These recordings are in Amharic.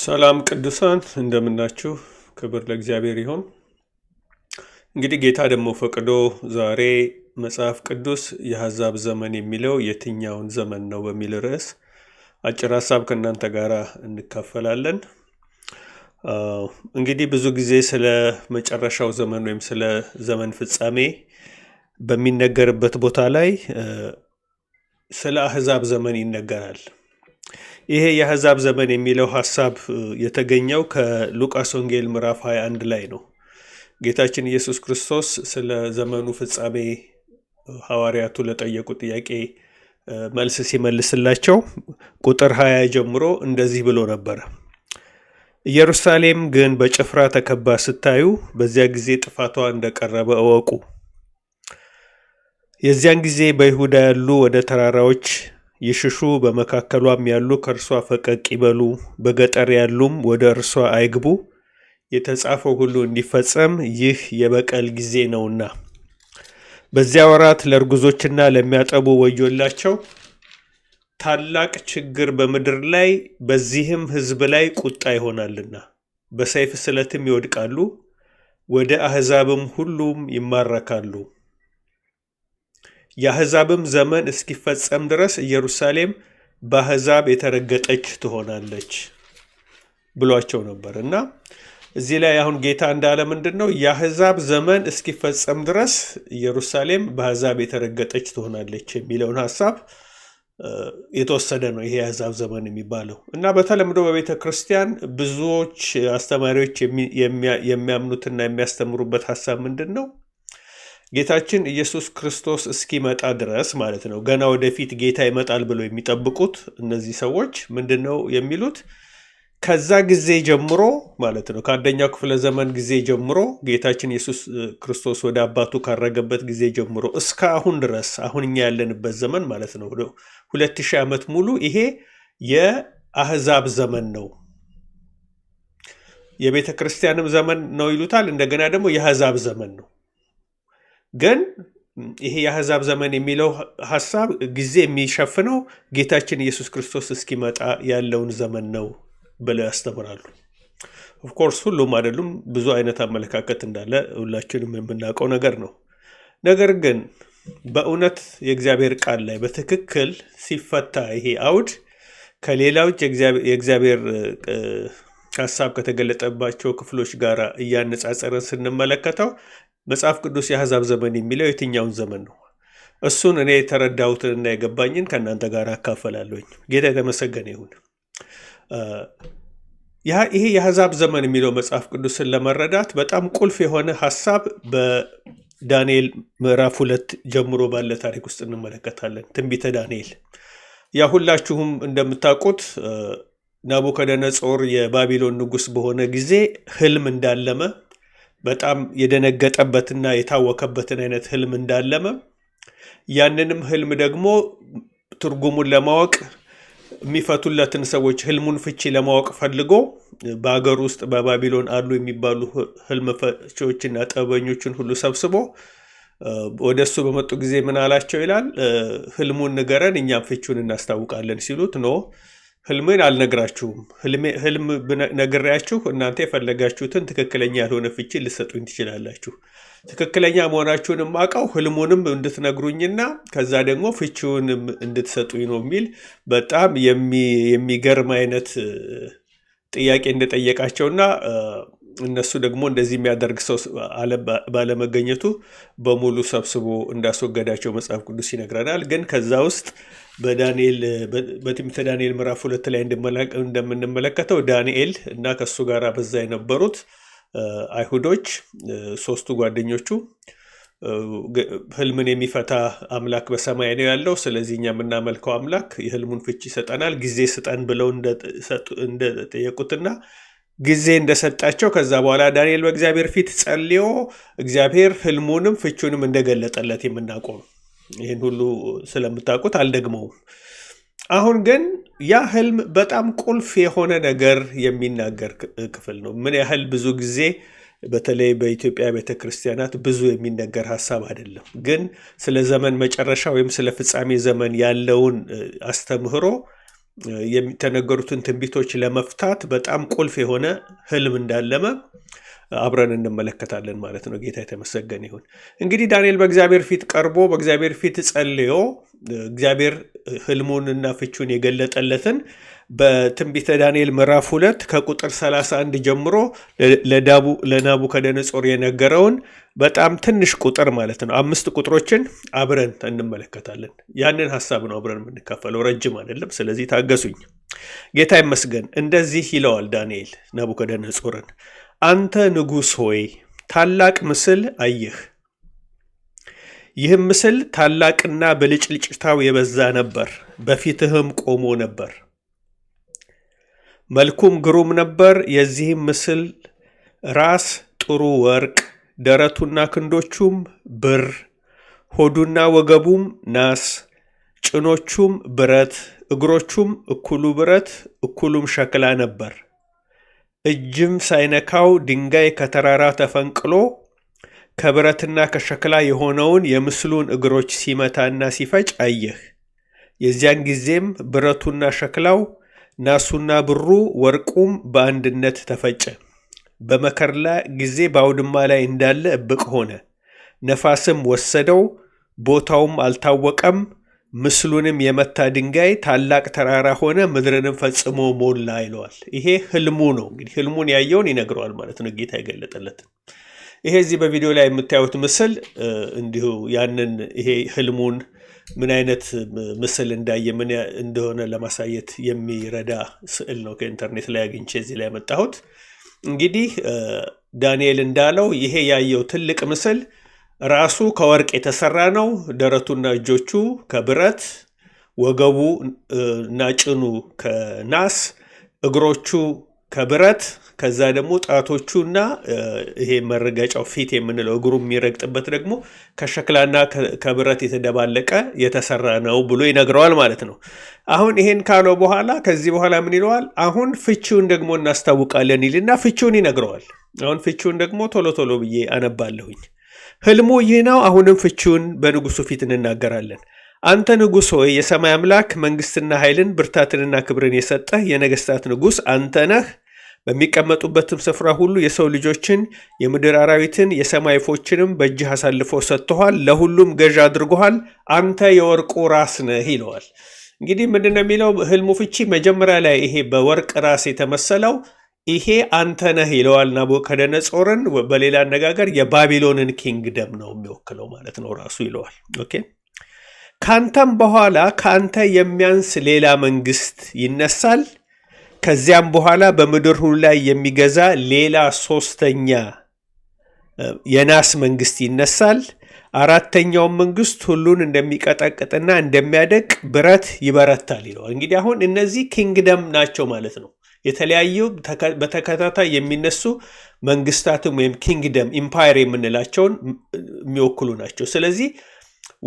ሰላም ቅዱሳን እንደምናችሁ፣ ክብር ለእግዚአብሔር ይሁን። እንግዲህ ጌታ ደግሞ ፈቅዶ ዛሬ መጽሐፍ ቅዱስ የአሕዛብ ዘመን የሚለው የትኛውን ዘመን ነው በሚል ርዕስ አጭር ሀሳብ ከእናንተ ጋር እንካፈላለን። እንግዲህ ብዙ ጊዜ ስለ መጨረሻው ዘመን ወይም ስለ ዘመን ፍጻሜ በሚነገርበት ቦታ ላይ ስለ አሕዛብ ዘመን ይነገራል። ይሄ የአሕዛብ ዘመን የሚለው ሐሳብ የተገኘው ከሉቃስ ወንጌል ምዕራፍ 21 ላይ ነው። ጌታችን ኢየሱስ ክርስቶስ ስለ ዘመኑ ፍጻሜ ሐዋርያቱ ለጠየቁ ጥያቄ መልስ ሲመልስላቸው ቁጥር 20 ጀምሮ እንደዚህ ብሎ ነበረ። ኢየሩሳሌም ግን በጭፍራ ተከባ ስታዩ በዚያ ጊዜ ጥፋቷ እንደቀረበ እወቁ። የዚያን ጊዜ በይሁዳ ያሉ ወደ ተራራዎች ይሽሹ፣ በመካከሏም ያሉ ከእርሷ ፈቀቅ ይበሉ፣ በገጠር ያሉም ወደ እርሷ አይግቡ፣ የተጻፈው ሁሉ እንዲፈጸም ይህ የበቀል ጊዜ ነውና። በዚያ ወራት ለእርጉዞችና ለሚያጠቡ ወዮላቸው፣ ታላቅ ችግር በምድር ላይ በዚህም ሕዝብ ላይ ቁጣ ይሆናልና፣ በሰይፍ ስለትም ይወድቃሉ፣ ወደ አሕዛብም ሁሉም ይማረካሉ። የአሕዛብም ዘመን እስኪፈጸም ድረስ ኢየሩሳሌም በአሕዛብ የተረገጠች ትሆናለች ብሏቸው ነበር እና እዚህ ላይ አሁን ጌታ እንዳለ ምንድን ነው? የአሕዛብ ዘመን እስኪፈጸም ድረስ ኢየሩሳሌም በአሕዛብ የተረገጠች ትሆናለች የሚለውን ሀሳብ የተወሰደ ነው ይሄ የአሕዛብ ዘመን የሚባለው። እና በተለምዶ በቤተ ክርስቲያን ብዙዎች አስተማሪዎች የሚያምኑትና የሚያስተምሩበት ሀሳብ ምንድን ነው? ጌታችን ኢየሱስ ክርስቶስ እስኪመጣ ድረስ ማለት ነው። ገና ወደፊት ጌታ ይመጣል ብለው የሚጠብቁት እነዚህ ሰዎች ምንድን ነው የሚሉት? ከዛ ጊዜ ጀምሮ ማለት ነው፣ ከአንደኛው ክፍለ ዘመን ጊዜ ጀምሮ ጌታችን ኢየሱስ ክርስቶስ ወደ አባቱ ካረገበት ጊዜ ጀምሮ እስከ አሁን ድረስ አሁን እኛ ያለንበት ዘመን ማለት ነው 2000 ዓመት ሙሉ ይሄ የአሕዛብ ዘመን ነው። የቤተ ክርስቲያንም ዘመን ነው ይሉታል። እንደገና ደግሞ የአሕዛብ ዘመን ነው። ግን ይሄ የአሕዛብ ዘመን የሚለው ሀሳብ ጊዜ የሚሸፍነው ጌታችን ኢየሱስ ክርስቶስ እስኪመጣ ያለውን ዘመን ነው ብለው ያስተምራሉ። ኦፍኮርስ ሁሉም አይደሉም፣ ብዙ አይነት አመለካከት እንዳለ ሁላችንም የምናውቀው ነገር ነው። ነገር ግን በእውነት የእግዚአብሔር ቃል ላይ በትክክል ሲፈታ ይሄ አውድ ከሌላዎች የእግዚአብሔር ሀሳብ ከተገለጠባቸው ክፍሎች ጋር እያነጻጸረን ስንመለከተው መጽሐፍ ቅዱስ የአሕዛብ ዘመን የሚለው የትኛውን ዘመን ነው? እሱን እኔ የተረዳሁትንና የገባኝን ከእናንተ ጋር አካፈላለሁኝ። ጌታ የተመሰገነ ይሁን። ይሄ የአሕዛብ ዘመን የሚለው መጽሐፍ ቅዱስን ለመረዳት በጣም ቁልፍ የሆነ ሀሳብ በዳንኤል ምዕራፍ 2 ጀምሮ ባለ ታሪክ ውስጥ እንመለከታለን። ትንቢተ ዳንኤል። ያ ሁላችሁም እንደምታውቁት ናቡከደነጾር የባቢሎን ንጉሥ በሆነ ጊዜ ህልም እንዳለመ፣ በጣም የደነገጠበትና የታወከበትን አይነት ህልም እንዳለመ፣ ያንንም ህልም ደግሞ ትርጉሙን ለማወቅ የሚፈቱለትን ሰዎች ህልሙን ፍቺ ለማወቅ ፈልጎ በሀገር ውስጥ በባቢሎን አሉ የሚባሉ ህልም ፈቺዎችና ጥበበኞችን ሁሉ ሰብስቦ ወደ እሱ በመጡ ጊዜ ምን አላቸው ይላል? ህልሙን ንገረን እኛም ፍቺውን እናስታውቃለን ሲሉት፣ ኖ ህልምን አልነግራችሁም፣ ህልም ነግሬያችሁ እናንተ የፈለጋችሁትን ትክክለኛ ያልሆነ ፍቺ ልሰጡኝ ትችላላችሁ። ትክክለኛ መሆናችሁንም አውቀው ህልሙንም እንድትነግሩኝና ከዛ ደግሞ ፍቺውንም እንድትሰጡኝ ነው የሚል በጣም የሚገርም አይነት ጥያቄ እንደጠየቃቸውና እነሱ ደግሞ እንደዚህ የሚያደርግ ሰው ባለመገኘቱ በሙሉ ሰብስቦ እንዳስወገዳቸው መጽሐፍ ቅዱስ ይነግረናል። ግን ከዛ ውስጥ በትንቢተ ዳንኤል ምዕራፍ 2 ላይ እንደምንመለከተው ዳንኤል እና ከሱ ጋር በዛ የነበሩት አይሁዶች ሶስቱ ጓደኞቹ ህልምን የሚፈታ አምላክ በሰማይ ነው ያለው፣ ስለዚህ እኛ የምናመልከው አምላክ የህልሙን ፍቺ ይሰጠናል፣ ጊዜ ስጠን ብለው እንደጠየቁትና ጊዜ እንደሰጣቸው ከዛ በኋላ ዳንኤል በእግዚአብሔር ፊት ጸልዮ እግዚአብሔር ህልሙንም ፍቹንም እንደገለጠለት የምናውቀው ነው። ይህን ሁሉ ስለምታውቁት አልደግመውም። አሁን ግን ያ ህልም በጣም ቁልፍ የሆነ ነገር የሚናገር ክፍል ነው። ምን ያህል ብዙ ጊዜ በተለይ በኢትዮጵያ ቤተክርስቲያናት ብዙ የሚነገር ሀሳብ አይደለም፣ ግን ስለ ዘመን መጨረሻ ወይም ስለ ፍጻሜ ዘመን ያለውን አስተምህሮ የተነገሩትን ትንቢቶች ለመፍታት በጣም ቁልፍ የሆነ ህልም እንዳለመ አብረን እንመለከታለን ማለት ነው። ጌታ የተመሰገነ ይሁን። እንግዲህ ዳንኤል በእግዚአብሔር ፊት ቀርቦ በእግዚአብሔር ፊት ጸልዮ እግዚአብሔር ህልሙንና ፍቹን የገለጠለትን በትንቢተ ዳንኤል ምዕራፍ 2 ከቁጥር 31 ጀምሮ ለናቡከደነጾር የነገረውን በጣም ትንሽ ቁጥር ማለት ነው 5 ቁጥሮችን አብረን እንመለከታለን። ያንን ሀሳብ ነው አብረን የምንካፈለው፣ ረጅም አይደለም። ስለዚህ ታገሱኝ። ጌታ ይመስገን። እንደዚህ ይለዋል ዳንኤል ናቡከደነጾርን፣ አንተ ንጉሥ ሆይ ታላቅ ምስል አየህ። ይህም ምስል ታላቅና ብልጭልጭታው የበዛ ነበር፣ በፊትህም ቆሞ ነበር። መልኩም ግሩም ነበር። የዚህም ምስል ራስ ጥሩ ወርቅ፣ ደረቱና ክንዶቹም ብር፣ ሆዱና ወገቡም ናስ፣ ጭኖቹም ብረት፣ እግሮቹም እኩሉ ብረት እኩሉም ሸክላ ነበር። እጅም ሳይነካው ድንጋይ ከተራራ ተፈንቅሎ ከብረትና ከሸክላ የሆነውን የምስሉን እግሮች ሲመታና ሲፈጭ አየህ። የዚያን ጊዜም ብረቱና ሸክላው ናሱና ብሩ ወርቁም በአንድነት ተፈጨ። በመከር ጊዜ በአውድማ ላይ እንዳለ እብቅ ሆነ። ነፋስም ወሰደው፣ ቦታውም አልታወቀም። ምስሉንም የመታ ድንጋይ ታላቅ ተራራ ሆነ፣ ምድርንም ፈጽሞ ሞላ ይለዋል። ይሄ ህልሙ ነው። እንግዲህ ህልሙን ያየውን ይነግረዋል ማለት ነው፣ ጌታ የገለጠለትን። ይሄ እዚህ በቪዲዮ ላይ የምታዩት ምስል እንዲሁ ያንን ይሄ ህልሙን ምን አይነት ምስል እንዳየ ምን እንደሆነ ለማሳየት የሚረዳ ስዕል ነው። ከኢንተርኔት ላይ አግኝቼ እዚህ ላይ ያመጣሁት። እንግዲህ ዳንኤል እንዳለው ይሄ ያየው ትልቅ ምስል ራሱ ከወርቅ የተሰራ ነው። ደረቱና እጆቹ ከብረት፣ ወገቡ እና ጭኑ ከናስ፣ እግሮቹ ከብረት፣ ከዛ ደግሞ ጣቶቹና ይሄ መረገጫው ፊት የምንለው እግሩ የሚረግጥበት ደግሞ ከሸክላና ከብረት የተደባለቀ የተሰራ ነው ብሎ ይነግረዋል ማለት ነው። አሁን ይሄን ካለው በኋላ ከዚህ በኋላ ምን ይለዋል? አሁን ፍቺውን ደግሞ እናስታውቃለን ይልና ፍቺውን ይነግረዋል። አሁን ፍቺውን ደግሞ ቶሎ ቶሎ ብዬ አነባለሁኝ። ህልሙ ይህ ነው። አሁንም ፍቺውን በንጉሱ ፊት እንናገራለን። አንተ ንጉሥ ሆይ የሰማይ አምላክ መንግስትና ኃይልን ብርታትንና ክብርን የሰጠህ የነገስታት ንጉሥ አንተ ነህ። በሚቀመጡበትም ስፍራ ሁሉ የሰው ልጆችን፣ የምድር አራዊትን፣ የሰማይ ወፎችንም በእጅህ አሳልፎ ሰጥቶሃል፣ ለሁሉም ገዥ አድርጎሃል። አንተ የወርቁ ራስ ነህ ይለዋል። እንግዲህ ምንድን ነው የሚለው ህልሙ ፍቺ? መጀመሪያ ላይ ይሄ በወርቅ ራስ የተመሰለው ይሄ አንተ ነህ ይለዋል ናቡከደነጾርን። በሌላ አነጋገር የባቢሎንን ኪንግደም ነው የሚወክለው ማለት ነው ራሱ ይለዋል። ኦኬ። ካንተም በኋላ ከአንተ የሚያንስ ሌላ መንግስት ይነሳል። ከዚያም በኋላ በምድር ሁሉ ላይ የሚገዛ ሌላ ሶስተኛ የናስ መንግስት ይነሳል። አራተኛውን መንግስት ሁሉን እንደሚቀጠቅጥና እንደሚያደቅ ብረት ይበረታል ይለዋል። እንግዲህ አሁን እነዚህ ኪንግደም ናቸው ማለት ነው። የተለያዩ በተከታታይ የሚነሱ መንግስታትም ወይም ኪንግደም ኢምፓየር የምንላቸውን የሚወክሉ ናቸው። ስለዚህ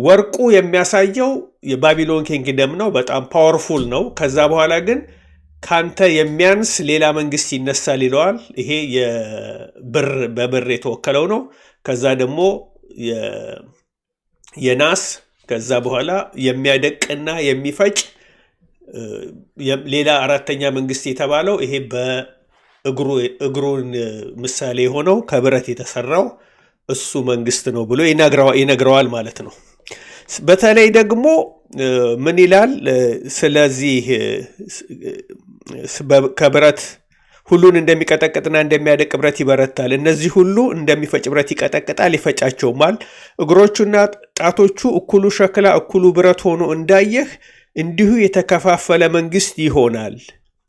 ወርቁ የሚያሳየው የባቢሎን ኪንግደም ነው፣ በጣም ፓወርፉል ነው። ከዛ በኋላ ግን ካንተ የሚያንስ ሌላ መንግስት ይነሳል ይለዋል። ይሄ በብር የተወከለው ነው። ከዛ ደግሞ የናስ፣ ከዛ በኋላ የሚያደቅና የሚፈጭ ሌላ አራተኛ መንግስት የተባለው ይሄ በእግሩን ምሳሌ የሆነው ከብረት የተሰራው እሱ መንግስት ነው ብሎ ይነግረዋል ማለት ነው። በተለይ ደግሞ ምን ይላል? ስለዚህ ከብረት ሁሉን እንደሚቀጠቅጥና እንደሚያደቅ ብረት ይበረታል። እነዚህ ሁሉ እንደሚፈጭ ብረት ይቀጠቅጣል፣ ይፈጫቸውማል። እግሮቹና ጣቶቹ እኩሉ ሸክላ እኩሉ ብረት ሆኖ እንዳየህ እንዲሁ የተከፋፈለ መንግስት ይሆናል።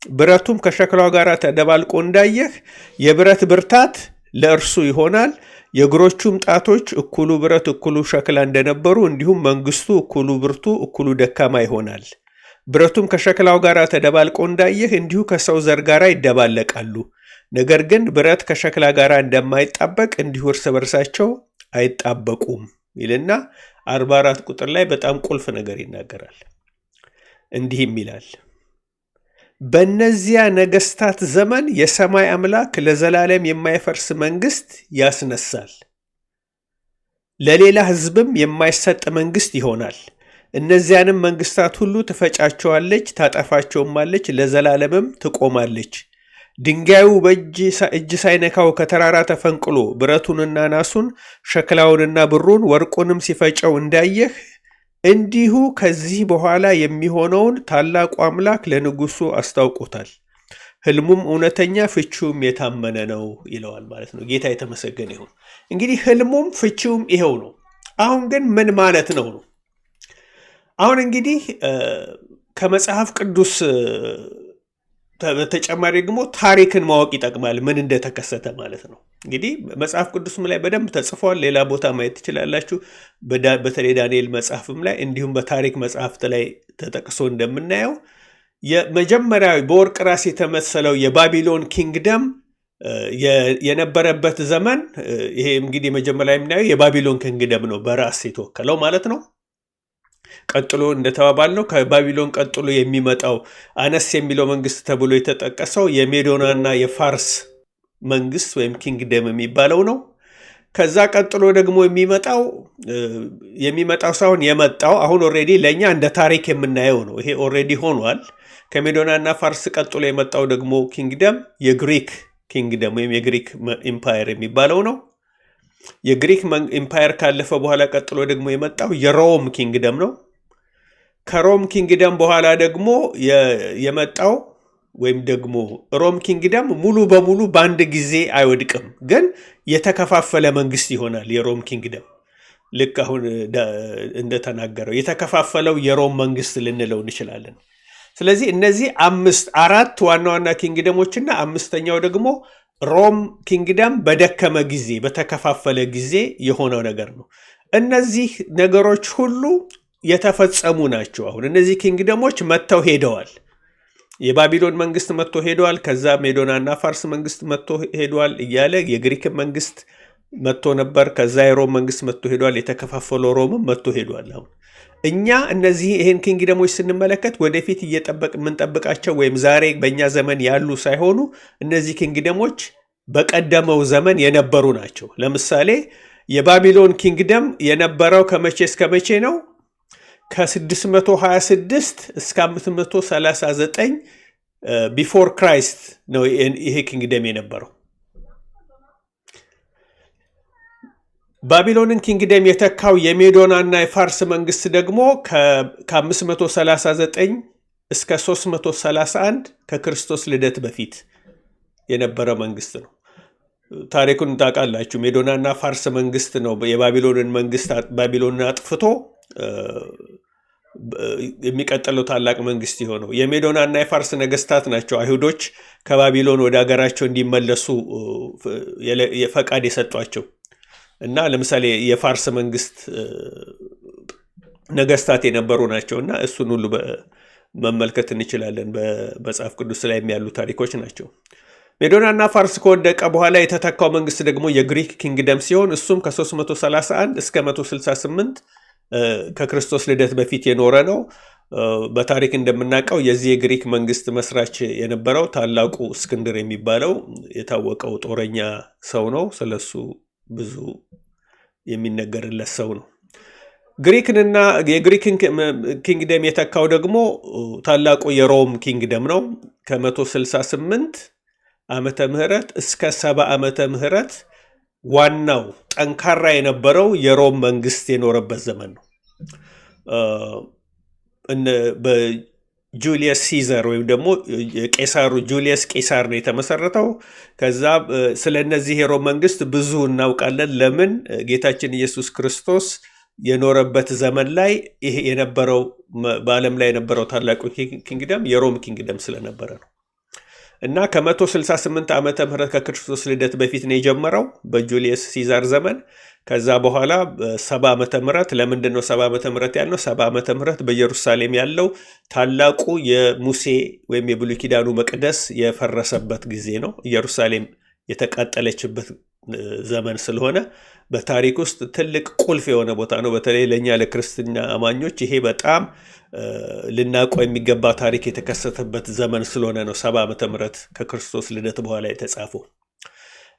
ብረቱም ከሸክላው ጋር ተደባልቆ እንዳየህ የብረት ብርታት ለእርሱ ይሆናል። የእግሮቹም ጣቶች እኩሉ ብረት እኩሉ ሸክላ እንደነበሩ እንዲሁም መንግስቱ እኩሉ ብርቱ እኩሉ ደካማ ይሆናል። ብረቱም ከሸክላው ጋር ተደባልቆ እንዳየህ እንዲሁ ከሰው ዘር ጋር ይደባለቃሉ። ነገር ግን ብረት ከሸክላ ጋር እንደማይጣበቅ እንዲሁ እርስ በርሳቸው አይጣበቁም ይልና 44 ቁጥር ላይ በጣም ቁልፍ ነገር ይናገራል። እንዲህም ይላል፣ በእነዚያ ነገስታት ዘመን የሰማይ አምላክ ለዘላለም የማይፈርስ መንግስት ያስነሳል፣ ለሌላ ህዝብም የማይሰጥ መንግስት ይሆናል። እነዚያንም መንግስታት ሁሉ ትፈጫቸዋለች፣ ታጠፋቸውማለች፣ ለዘላለምም ትቆማለች። ድንጋዩ እጅ ሳይነካው ከተራራ ተፈንቅሎ ብረቱንና ናሱን ሸክላውንና ብሩን ወርቁንም ሲፈጨው እንዳየህ እንዲሁ ከዚህ በኋላ የሚሆነውን ታላቁ አምላክ ለንጉሱ አስታውቆታል። ህልሙም እውነተኛ ፍቺውም የታመነ ነው ይለዋል ማለት ነው። ጌታ የተመሰገነ ይሁን። እንግዲህ ህልሙም ፍቺውም ይሄው ነው። አሁን ግን ምን ማለት ነው? አሁን እንግዲህ ከመጽሐፍ ቅዱስ በተጨማሪ ደግሞ ታሪክን ማወቅ ይጠቅማል፣ ምን እንደተከሰተ ማለት ነው። እንግዲህ መጽሐፍ ቅዱስም ላይ በደንብ ተጽፏል። ሌላ ቦታ ማየት ትችላላችሁ። በተለይ ዳንኤል መጽሐፍም ላይ እንዲሁም በታሪክ መጽሐፍት ላይ ተጠቅሶ እንደምናየው የመጀመሪያዊ በወርቅ ራስ የተመሰለው የባቢሎን ኪንግደም የነበረበት ዘመን ይሄ እንግዲህ መጀመሪያ የምናየው የባቢሎን ኪንግደም ነው፣ በራስ የተወከለው ማለት ነው። ቀጥሎ እንደተባባልነው ከባቢሎን ቀጥሎ የሚመጣው አነስ የሚለው መንግስት ተብሎ የተጠቀሰው የሜዶናና የፋርስ መንግስት ወይም ኪንግደም የሚባለው ነው። ከዛ ቀጥሎ ደግሞ የሚመጣው ሳይሆን የመጣው አሁን ኦልሬዲ ለእኛ እንደ ታሪክ የምናየው ነው። ይሄ ኦልሬዲ ሆኗል። ከሜዶናና ፋርስ ቀጥሎ የመጣው ደግሞ ኪንግደም የግሪክ ኪንግደም ወይም የግሪክ ኢምፓየር የሚባለው ነው። የግሪክ ኢምፓየር ካለፈ በኋላ ቀጥሎ ደግሞ የመጣው የሮም ኪንግደም ነው። ከሮም ኪንግደም በኋላ ደግሞ የመጣው ወይም ደግሞ ሮም ኪንግደም ሙሉ በሙሉ በአንድ ጊዜ አይወድቅም፣ ግን የተከፋፈለ መንግስት ይሆናል። የሮም ኪንግደም ልክ አሁን እንደተናገረው የተከፋፈለው የሮም መንግስት ልንለው እንችላለን። ስለዚህ እነዚህ አራት ዋና ዋና ኪንግደሞችና አምስተኛው ደግሞ ሮም ኪንግደም በደከመ ጊዜ በተከፋፈለ ጊዜ የሆነው ነገር ነው። እነዚህ ነገሮች ሁሉ የተፈጸሙ ናቸው። አሁን እነዚህ ኪንግደሞች መጥተው ሄደዋል። የባቢሎን መንግስት መጥቶ ሄደዋል። ከዛ ሜዶናና ፋርስ መንግስት መጥቶ ሄደዋል እያለ የግሪክ መንግስት መጥቶ ነበር። ከዛ የሮም መንግስት መጥቶ ሄደዋል። የተከፋፈለው ሮምም መጥቶ ሄደዋል። አሁን እኛ ይህን ኪንግደሞች ስንመለከት ወደፊት የምንጠብቃቸው ወይም ዛሬ በእኛ ዘመን ያሉ ሳይሆኑ እነዚህ ኪንግደሞች በቀደመው ዘመን የነበሩ ናቸው። ለምሳሌ የባቢሎን ኪንግደም የነበረው ከመቼ እስከ መቼ ነው? ከ626 እስከ 539 ቢፎር ክራይስት ነው ይሄ ኪንግደም የነበረው። ባቢሎንን ኪንግደም የተካው የሜዶናና የፋርስ መንግስት ደግሞ ከ539 እስከ 331 ከክርስቶስ ልደት በፊት የነበረ መንግስት ነው። ታሪኩን ታውቃላችሁ። ሜዶናና ፋርስ መንግስት ነው የባቢሎንን መንግስት ባቢሎንን አጥፍቶ የሚቀጥለው ታላቅ መንግስት የሆነው። የሜዶናና የፋርስ ነገስታት ናቸው አይሁዶች ከባቢሎን ወደ ሀገራቸው እንዲመለሱ ፈቃድ የሰጧቸው እና ለምሳሌ የፋርስ መንግስት ነገስታት የነበሩ ናቸው እና እሱን ሁሉ መመልከት እንችላለን። በመጽሐፍ ቅዱስ ላይ ያሉ ታሪኮች ናቸው። ሜዶናና ፋርስ ከወደቀ በኋላ የተተካው መንግስት ደግሞ የግሪክ ኪንግደም ሲሆን እሱም ከ331 እስከ 168 ከክርስቶስ ልደት በፊት የኖረ ነው። በታሪክ እንደምናውቀው የዚህ የግሪክ መንግስት መስራች የነበረው ታላቁ እስክንድር የሚባለው የታወቀው ጦረኛ ሰው ነው። ስለሱ ብዙ የሚነገርለት ሰው ነው። ግሪክንና የግሪክን ኪንግደም የተካው ደግሞ ታላቁ የሮም ኪንግደም ነው። ከ168 ዓመተ ምህረት እስከ 70 ዓመተ ምህረት ዋናው ጠንካራ የነበረው የሮም መንግስት የኖረበት ዘመን ነው። በጁሊየስ ሲዘር ወይም ደግሞ ቄሳሩ ጁሊየስ ቄሳር ነው የተመሰረተው። ከዛ ስለ እነዚህ የሮም መንግስት ብዙ እናውቃለን። ለምን? ጌታችን ኢየሱስ ክርስቶስ የኖረበት ዘመን ላይ ይሄ የነበረው በዓለም ላይ የነበረው ታላቁ ኪንግደም የሮም ኪንግደም ስለነበረ ነው። እና ከ168 ዓመተ ምህረት ከክርስቶስ ልደት በፊት ነው የጀመረው በጁሊየስ ሲዛር ዘመን። ከዛ በኋላ 70 ዓመተ ምህረት ለምንድን ነው 70 ዓመተ ምህረት ያልነው? 70 ዓመተ ምህረት በኢየሩሳሌም ያለው ታላቁ የሙሴ ወይም የብሉይ ኪዳኑ መቅደስ የፈረሰበት ጊዜ ነው። ኢየሩሳሌም የተቃጠለችበት ዘመን ስለሆነ በታሪክ ውስጥ ትልቅ ቁልፍ የሆነ ቦታ ነው። በተለይ ለእኛ ለክርስትና አማኞች ይሄ በጣም ልናውቀው የሚገባ ታሪክ የተከሰተበት ዘመን ስለሆነ ነው 70 ዓመተ ምህረት ከክርስቶስ ልደት በኋላ የተጻፈው።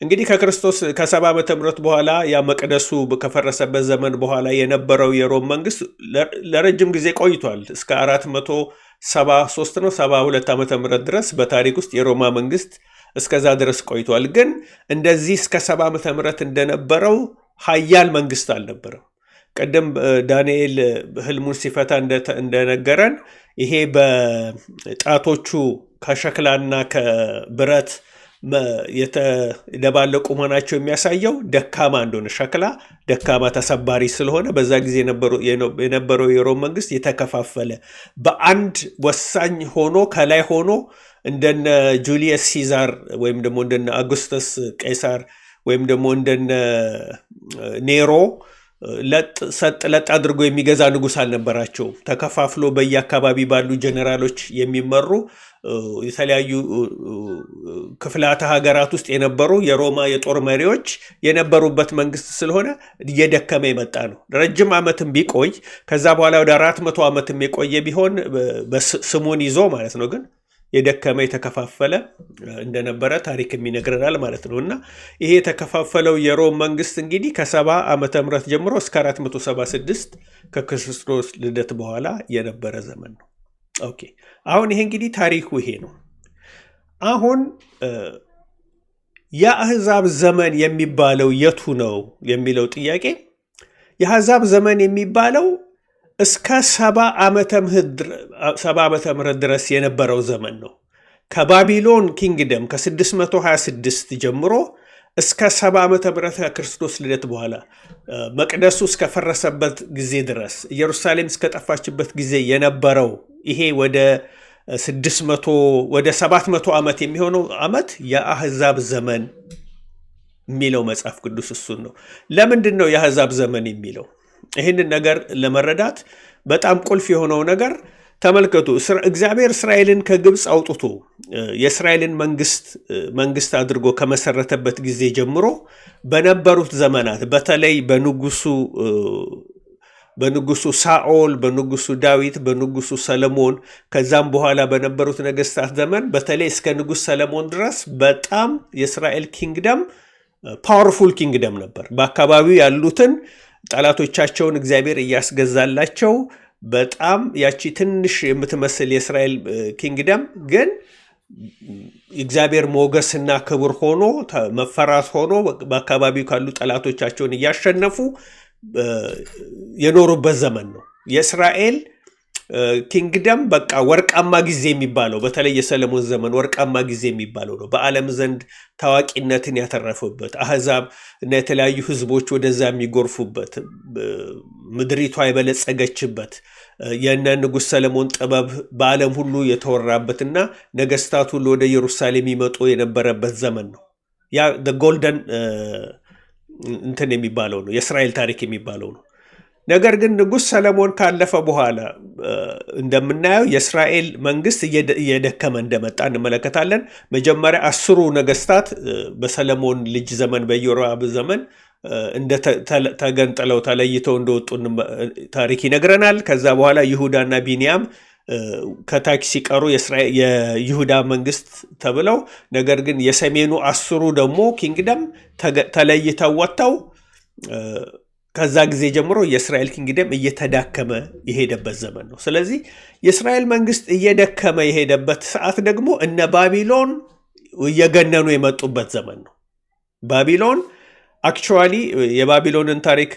እንግዲህ ከክርስቶስ ከ70 ዓመተ ምህረት በኋላ ያ መቅደሱ ከፈረሰበት ዘመን በኋላ የነበረው የሮም መንግስት ለረጅም ጊዜ ቆይቷል። እስከ 473 ነው 72 ዓመተ ምህረት ድረስ በታሪክ ውስጥ የሮማ መንግስት እስከዛ ድረስ ቆይቷል። ግን እንደዚህ እስከ 70 ዓመተ ምህረት እንደነበረው ሀያል መንግስት አልነበረም። ቀደም ዳንኤል ህልሙን ሲፈታ እንደነገረን ይሄ በጣቶቹ ከሸክላና ከብረት የተደባለቁ መሆናቸው የሚያሳየው ደካማ እንደሆነ፣ ሸክላ ደካማ ተሰባሪ ስለሆነ በዛ ጊዜ የነበረው የሮም መንግስት የተከፋፈለ በአንድ ወሳኝ ሆኖ ከላይ ሆኖ እንደነ ጁሊየስ ሲዛር ወይም ደግሞ እንደነ አጉስተስ ቄሳር ወይም ደግሞ እንደነ ኔሮ ሰጥ ለጥ አድርጎ የሚገዛ ንጉስ አልነበራቸውም። ተከፋፍሎ በየአካባቢ ባሉ ጀነራሎች የሚመሩ የተለያዩ ክፍላተ ሀገራት ውስጥ የነበሩ የሮማ የጦር መሪዎች የነበሩበት መንግስት ስለሆነ እየደከመ የመጣ ነው። ረጅም ዓመትም ቢቆይ ከዛ በኋላ ወደ 400 ዓመትም የቆየ ቢሆን ስሙን ይዞ ማለት ነው። ግን የደከመ የተከፋፈለ እንደነበረ ታሪክ ይነግረናል ማለት ነው። እና ይሄ የተከፋፈለው የሮም መንግስት እንግዲህ ከ70 ዓመተ ምህረት ጀምሮ እስከ 476 ከክርስቶስ ልደት በኋላ የነበረ ዘመን ነው። ኦኬ፣ አሁን ይሄ እንግዲህ ታሪኩ ይሄ ነው። አሁን የአሕዛብ ዘመን የሚባለው የቱ ነው የሚለው ጥያቄ፣ የአሕዛብ ዘመን የሚባለው እስከ 70 ዓመተ ምህረት ድረስ የነበረው ዘመን ነው። ከባቢሎን ኪንግደም ከ626 ጀምሮ እስከ 70 ዓመተ ምህረት ከክርስቶስ ልደት በኋላ መቅደሱ እስከፈረሰበት ጊዜ ድረስ ኢየሩሳሌም እስከጠፋችበት ጊዜ የነበረው ይሄ ወደ 700 ዓመት የሚሆነው ዓመት የአሕዛብ ዘመን የሚለው መጽሐፍ ቅዱስ እሱን ነው። ለምንድን ነው የአሕዛብ ዘመን የሚለው? ይህንን ነገር ለመረዳት በጣም ቁልፍ የሆነው ነገር ተመልከቱ። እግዚአብሔር እስራኤልን ከግብፅ አውጥቶ የእስራኤልን መንግስት አድርጎ ከመሰረተበት ጊዜ ጀምሮ በነበሩት ዘመናት በተለይ በንጉሱ ሳኦል፣ በንጉሱ ዳዊት፣ በንጉሱ ሰለሞን ከዛም በኋላ በነበሩት ነገስታት ዘመን በተለይ እስከ ንጉስ ሰለሞን ድረስ በጣም የእስራኤል ኪንግደም ፓወርፉል ኪንግደም ነበር። በአካባቢው ያሉትን ጠላቶቻቸውን እግዚአብሔር እያስገዛላቸው በጣም ያቺ ትንሽ የምትመስል የእስራኤል ኪንግደም ግን እግዚአብሔር ሞገስና ክብር ሆኖ መፈራት ሆኖ በአካባቢው ካሉ ጠላቶቻቸውን እያሸነፉ የኖሩበት ዘመን ነው። የእስራኤል ኪንግደም በቃ ወርቃማ ጊዜ የሚባለው በተለይ የሰለሞን ዘመን ወርቃማ ጊዜ የሚባለው ነው። በዓለም ዘንድ ታዋቂነትን ያተረፉበት፣ አሕዛብ እና የተለያዩ ህዝቦች ወደዛ የሚጎርፉበት፣ ምድሪቷ የበለጸገችበት፣ የነ ንጉሥ ሰለሞን ጥበብ በዓለም ሁሉ የተወራበትና ነገስታት ሁሉ ወደ ኢየሩሳሌም ይመጡ የነበረበት ዘመን ነው። ያ ጎልደን እንትን የሚባለው ነው፣ የእስራኤል ታሪክ የሚባለው ነው። ነገር ግን ንጉሥ ሰለሞን ካለፈ በኋላ እንደምናየው የእስራኤል መንግስት እየደከመ እንደመጣ እንመለከታለን። መጀመሪያ 10 ነገስታት በሰለሞን ልጅ ዘመን በኢዮራም ዘመን ተገንጥለው ተለይተው እንደወጡ ታሪክ ይነግረናል። ከዛ በኋላ ይሁዳና ቢንያም ከታች ሲቀሩ የይሁዳ መንግስት ተብለው፣ ነገር ግን የሰሜኑ 10 ደግሞ ኪንግደም ተለይተው ወጥተው ከዛ ጊዜ ጀምሮ የእስራኤል ኪንግደም እየተዳከመ የሄደበት ዘመን ነው። ስለዚህ የእስራኤል መንግስት እየደከመ የሄደበት ሰዓት ደግሞ እነ ባቢሎን እየገነኑ የመጡበት ዘመን ነው። ባቢሎን አክቹዋሊ የባቢሎንን ታሪክ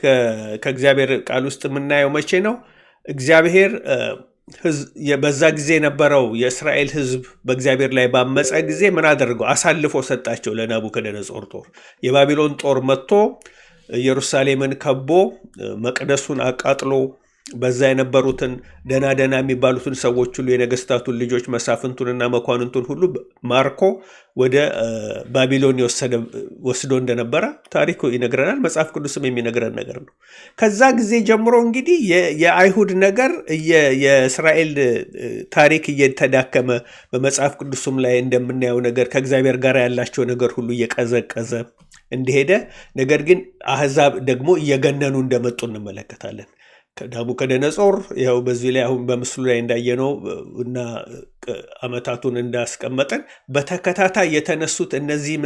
ከእግዚአብሔር ቃል ውስጥ የምናየው መቼ ነው? እግዚአብሔር በዛ ጊዜ የነበረው የእስራኤል ህዝብ በእግዚአብሔር ላይ ባመፀ ጊዜ ምን አደርገው? አሳልፎ ሰጣቸው ለናቡከደነጾር ጦር። የባቢሎን ጦር መጥቶ ኢየሩሳሌምን ከቦ መቅደሱን አቃጥሎ በዛ የነበሩትን ደና የሚባሉትን ሰዎች ሁሉ የነገስታቱን ልጆች መሳፍንቱንና መኳንንቱን ሁሉ ማርኮ ወደ ባቢሎን ወስዶ እንደነበረ ታሪኩ ይነግረናል። መጽሐፍ ቅዱስም የሚነግረን ነገር ነው። ከዛ ጊዜ ጀምሮ እንግዲህ የአይሁድ ነገር የእስራኤል ታሪክ እየተዳከመ በመጽሐፍ ቅዱስም ላይ እንደምናየው ነገር ከእግዚአብሔር ጋር ያላቸው ነገር ሁሉ እየቀዘቀዘ እንደሄደ፣ ነገር ግን አሕዛብ ደግሞ እየገነኑ እንደመጡ እንመለከታለን። ናቡከደነጾር ያው በዚህ ላይ አሁን በምስሉ ላይ እንዳየነው እና ዓመታቱን እንዳስቀመጠን በተከታታይ የተነሱት እነዚህ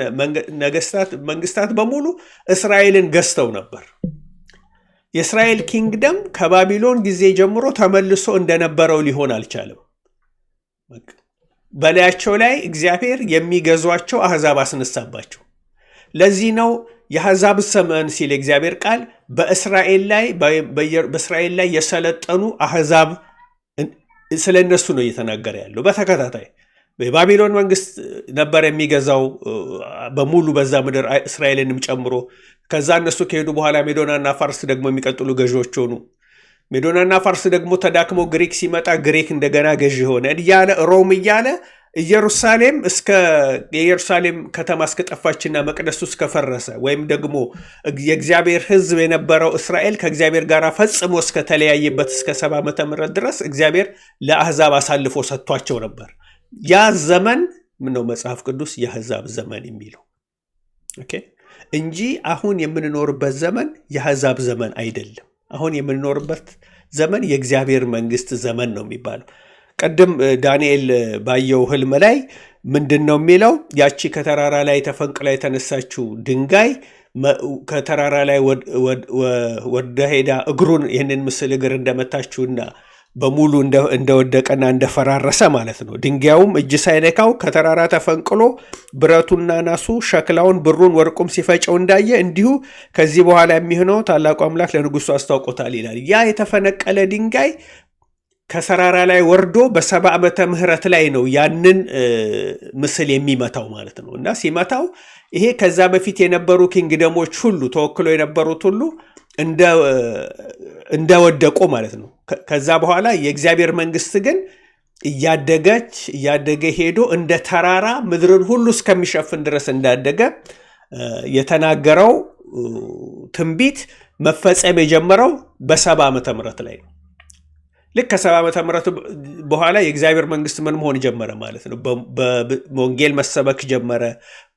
መንግስታት በሙሉ እስራኤልን ገዝተው ነበር። የእስራኤል ኪንግደም ከባቢሎን ጊዜ ጀምሮ ተመልሶ እንደነበረው ሊሆን አልቻለም። በላያቸው ላይ እግዚአብሔር የሚገዟቸው አሕዛብ አስነሳባቸው። ለዚህ ነው የአሕዛብ ዘመን ሲል የእግዚአብሔር ቃል በእስራኤል ላይ የሰለጠኑ አሕዛብ ስለ እነሱ ነው እየተናገረ ያለው። በተከታታይ የባቢሎን መንግስት ነበር የሚገዛው በሙሉ በዛ ምድር እስራኤልንም ጨምሮ። ከዛ እነሱ ከሄዱ በኋላ ሜዶናና ፋርስ ደግሞ የሚቀጥሉ ገዢዎች ሆኑ። ሜዶናና ፋርስ ደግሞ ተዳክሞ ግሪክ ሲመጣ ግሪክ እንደገና ገዢ ሆነ እያለ ሮም እያለ የኢየሩሳሌም ከተማ እስከጠፋችና መቅደሱ እስከፈረሰ ወይም ደግሞ የእግዚአብሔር ሕዝብ የነበረው እስራኤል ከእግዚአብሔር ጋር ፈጽሞ እስከተለያየበት እስከ 70 ዓመተ ምህረት ድረስ እግዚአብሔር ለአሕዛብ አሳልፎ ሰጥቷቸው ነበር። ያ ዘመን ምነው መጽሐፍ ቅዱስ የአሕዛብ ዘመን የሚለው እንጂ አሁን የምንኖርበት ዘመን የአሕዛብ ዘመን አይደለም። አሁን የምንኖርበት ዘመን የእግዚአብሔር መንግስት ዘመን ነው የሚባለው። ቀደም ዳንኤል ባየው ህልም ላይ ምንድን ነው የሚለው? ያቺ ከተራራ ላይ ተፈንቅላ የተነሳችው ድንጋይ ከተራራ ላይ ወደ ሄዳ እግሩን ይህንን ምስል እግር እንደመታችውና በሙሉ እንደወደቀና እንደፈራረሰ ማለት ነው። ድንጋዩም እጅ ሳይነካው ከተራራ ተፈንቅሎ ብረቱና ናሱ ሸክላውን፣ ብሩን፣ ወርቁም ሲፈጨው እንዳየ እንዲሁ ከዚህ በኋላ የሚሆነው ታላቁ አምላክ ለንጉሱ አስታውቆታል ይላል። ያ የተፈነቀለ ድንጋይ ከተራራ ላይ ወርዶ በ70 ዓመተ ምህረት ላይ ነው ያንን ምስል የሚመታው ማለት ነው። እና ሲመታው ይሄ ከዛ በፊት የነበሩ ኪንግደሞች ሁሉ ተወክሎ የነበሩት ሁሉ እንደወደቁ ማለት ነው። ከዛ በኋላ የእግዚአብሔር መንግስት ግን እያደገ ሄዶ እንደ ተራራ ምድርን ሁሉ እስከሚሸፍን ድረስ እንዳደገ የተናገረው ትንቢት መፈጸም የጀመረው በ70 ዓመተ ምህረት ላይ ነው። ልክ ከ70 ዓመተ ምህረት በኋላ የእግዚአብሔር መንግስት ምን መሆን ጀመረ ማለት ነው? በወንጌል መሰበክ ጀመረ።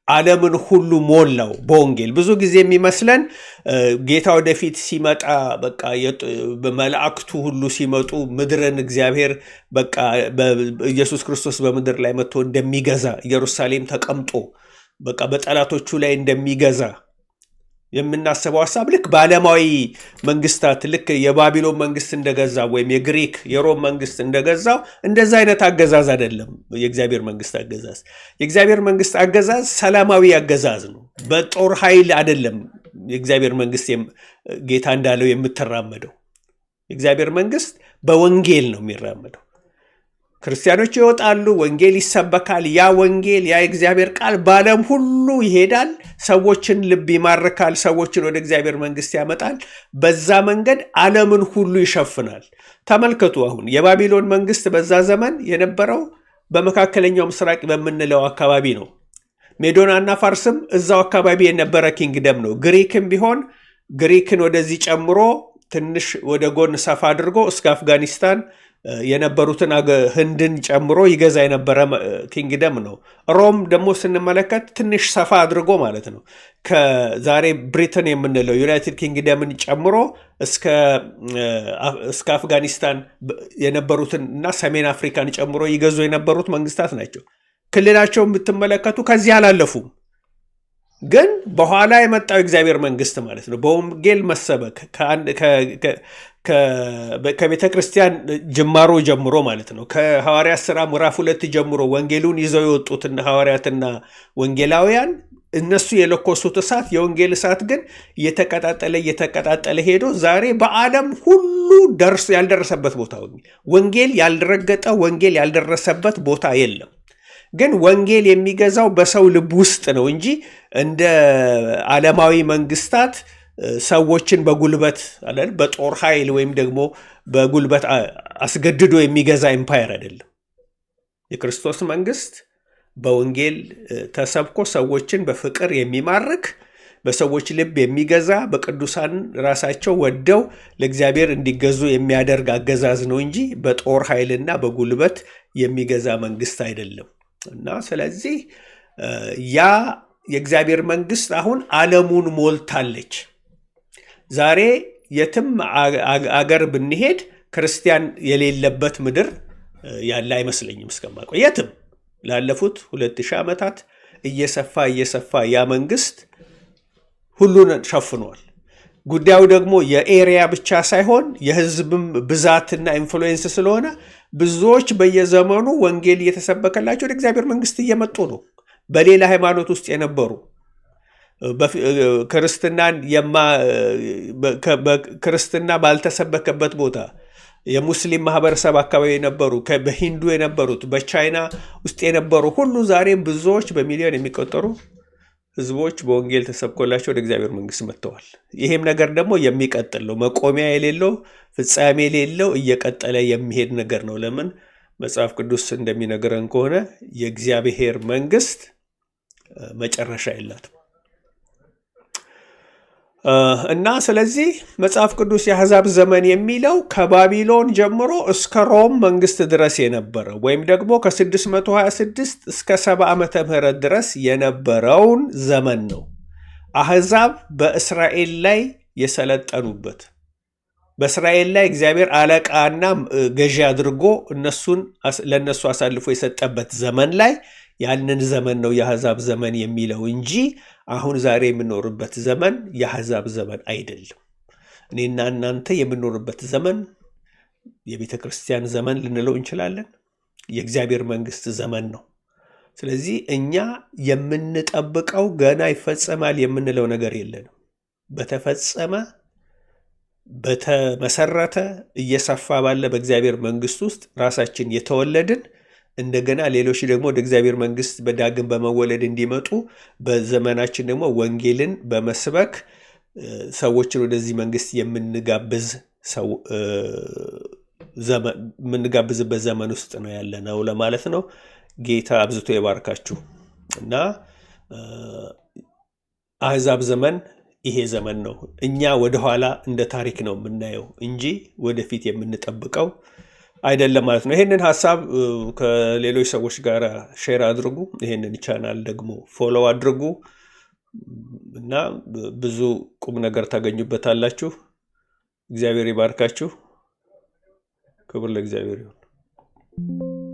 ዓለምን ሁሉ ሞላው በወንጌል። ብዙ ጊዜ የሚመስለን ጌታ ወደፊት ሲመጣ በቃ በመላእክቱ ሁሉ ሲመጡ ምድርን እግዚአብሔር በቃ ኢየሱስ ክርስቶስ በምድር ላይ መጥቶ እንደሚገዛ ኢየሩሳሌም ተቀምጦ በቃ በጠላቶቹ ላይ እንደሚገዛ የምናስበው ሐሳብ ልክ በዓለማዊ መንግስታት ልክ የባቢሎን መንግስት እንደገዛ ወይም የግሪክ የሮም መንግስት እንደገዛው እንደዛ አይነት አገዛዝ አይደለም። የእግዚአብሔር መንግስት አገዛዝ የእግዚአብሔር መንግስት አገዛዝ ሰላማዊ አገዛዝ ነው። በጦር ኃይል አይደለም የእግዚአብሔር መንግስት ጌታ እንዳለው የምትራመደው። የእግዚአብሔር መንግስት በወንጌል ነው የሚራመደው። ክርስቲያኖች ይወጣሉ፣ ወንጌል ይሰበካል። ያ ወንጌል ያ የእግዚአብሔር ቃል በዓለም ሁሉ ይሄዳል፣ ሰዎችን ልብ ይማርካል፣ ሰዎችን ወደ እግዚአብሔር መንግስት ያመጣል። በዛ መንገድ ዓለምን ሁሉ ይሸፍናል። ተመልከቱ፣ አሁን የባቢሎን መንግስት በዛ ዘመን የነበረው በመካከለኛው ምስራቅ በምንለው አካባቢ ነው። ሜዶናና ፋርስም እዛው አካባቢ የነበረ ኪንግደም ነው። ግሪክም ቢሆን ግሪክን ወደዚህ ጨምሮ ትንሽ ወደ ጎን ሰፋ አድርጎ እስከ አፍጋኒስታን የነበሩትን ህንድን ጨምሮ ይገዛ የነበረ ኪንግደም ነው። ሮም ደግሞ ስንመለከት ትንሽ ሰፋ አድርጎ ማለት ነው ከዛሬ ብሪትን የምንለው ዩናይትድ ኪንግደምን ጨምሮ እስከ አፍጋኒስታን የነበሩትን እና ሰሜን አፍሪካን ጨምሮ ይገዙ የነበሩት መንግስታት ናቸው። ክልላቸውን ብትመለከቱ ከዚህ አላለፉም። ግን በኋላ የመጣው እግዚአብሔር መንግስት ማለት ነው በወንጌል መሰበክ ከቤተ ክርስቲያን ጅማሮ ጀምሮ ማለት ነው ከሐዋርያት ሥራ ምዕራፍ 2 ጀምሮ ወንጌሉን ይዘው የወጡትና ሐዋርያትና ወንጌላውያን እነሱ የለኮሱት እሳት የወንጌል እሳት ግን እየተቀጣጠለ ሄዶ ዛሬ በዓለም ሁሉ ያልደረሰበት ቦታ ወንጌል ያልረገጠ ወንጌል ያልደረሰበት ቦታ የለም። ግን ወንጌል የሚገዛው በሰው ልብ ውስጥ ነው እንጂ እንደ ዓለማዊ መንግስታት ሰዎችን በጉልበት በጦር ኃይል ወይም ደግሞ በጉልበት አስገድዶ የሚገዛ ኤምፓየር አይደለም። የክርስቶስ መንግስት በወንጌል ተሰብኮ ሰዎችን በፍቅር የሚማርክ በሰዎች ልብ የሚገዛ በቅዱሳን ራሳቸው ወደው ለእግዚአብሔር እንዲገዙ የሚያደርግ አገዛዝ ነው እንጂ በጦር ኃይልና በጉልበት የሚገዛ መንግስት አይደለም። እና ስለዚህ ያ የእግዚአብሔር መንግስት አሁን ዓለሙን ሞልታለች። ዛሬ የትም አገር ብንሄድ ክርስቲያን የሌለበት ምድር ያለ አይመስለኝም እስከማውቀው። የትም ላለፉት 2000 ዓመታት እየሰፋ ያ መንግስት ሁሉን ሸፍኗል። ጉዳዩ ደግሞ የኤሪያ ብቻ ሳይሆን የህዝብም ብዛትና ኢንፍሉዌንስ ስለሆነ ብዙዎች በየዘመኑ ወንጌል እየተሰበከላቸው ወደ እግዚአብሔር መንግስት እየመጡ ነው። በሌላ ሃይማኖት ውስጥ የነበሩ ክርስትና ባልተሰበከበት ቦታ የሙስሊም ማህበረሰብ አካባቢ የነበሩ በሂንዱ የነበሩት በቻይና ውስጥ የነበሩ ሁሉ ዛሬም ብዙዎች በሚሊዮን የሚቆጠሩ ህዝቦች በወንጌል ተሰብኮላቸው ወደ እግዚአብሔር መንግስት መጥተዋል። ይሄም ነገር ደግሞ የሚቀጥል ነው፣ መቆሚያ የሌለው ፍጻሜ የሌለው እየቀጠለ የሚሄድ ነገር ነው። ለምን? መጽሐፍ ቅዱስ እንደሚነግረን ከሆነ የእግዚአብሔር መንግስት መጨረሻ የላትም እና ስለዚህ መጽሐፍ ቅዱስ የአሕዛብ ዘመን የሚለው ከባቢሎን ጀምሮ እስከ ሮም መንግስት ድረስ የነበረ ወይም ደግሞ ከ626 እስከ 70 ዓመተ ምህረት ድረስ የነበረውን ዘመን ነው። አሕዛብ በእስራኤል ላይ የሰለጠኑበት፣ በእስራኤል ላይ እግዚአብሔር አለቃና ገዢ አድርጎ ለእነሱ አሳልፎ የሰጠበት ዘመን ላይ ያንን ዘመን ነው የአሕዛብ ዘመን የሚለው እንጂ አሁን ዛሬ የምኖርበት ዘመን የአሕዛብ ዘመን አይደለም። እኔና እናንተ የምኖርበት ዘመን የቤተ ክርስቲያን ዘመን ልንለው እንችላለን። የእግዚአብሔር መንግስት ዘመን ነው። ስለዚህ እኛ የምንጠብቀው ገና ይፈጸማል የምንለው ነገር የለንም። በተፈጸመ በተመሰረተ እየሰፋ ባለ በእግዚአብሔር መንግስት ውስጥ ራሳችን የተወለድን እንደገና ሌሎች ደግሞ ወደ እግዚአብሔር መንግስት በዳግም በመወለድ እንዲመጡ በዘመናችን ደግሞ ወንጌልን በመስበክ ሰዎችን ወደዚህ መንግስት የምንጋብዝበት ዘመን ውስጥ ነው ያለነው ለማለት ነው። ጌታ አብዝቶ ይባርካችሁ እና አሕዛብ ዘመን ይሄ ዘመን ነው። እኛ ወደኋላ እንደ ታሪክ ነው የምናየው እንጂ ወደፊት የምንጠብቀው አይደለም ማለት ነው። ይህንን ሀሳብ ከሌሎች ሰዎች ጋር ሼር አድርጉ። ይህንን ቻናል ደግሞ ፎሎው አድርጉ እና ብዙ ቁም ነገር ታገኙበታላችሁ። እግዚአብሔር ይባርካችሁ። ክብር ለእግዚአብሔር ይሁን።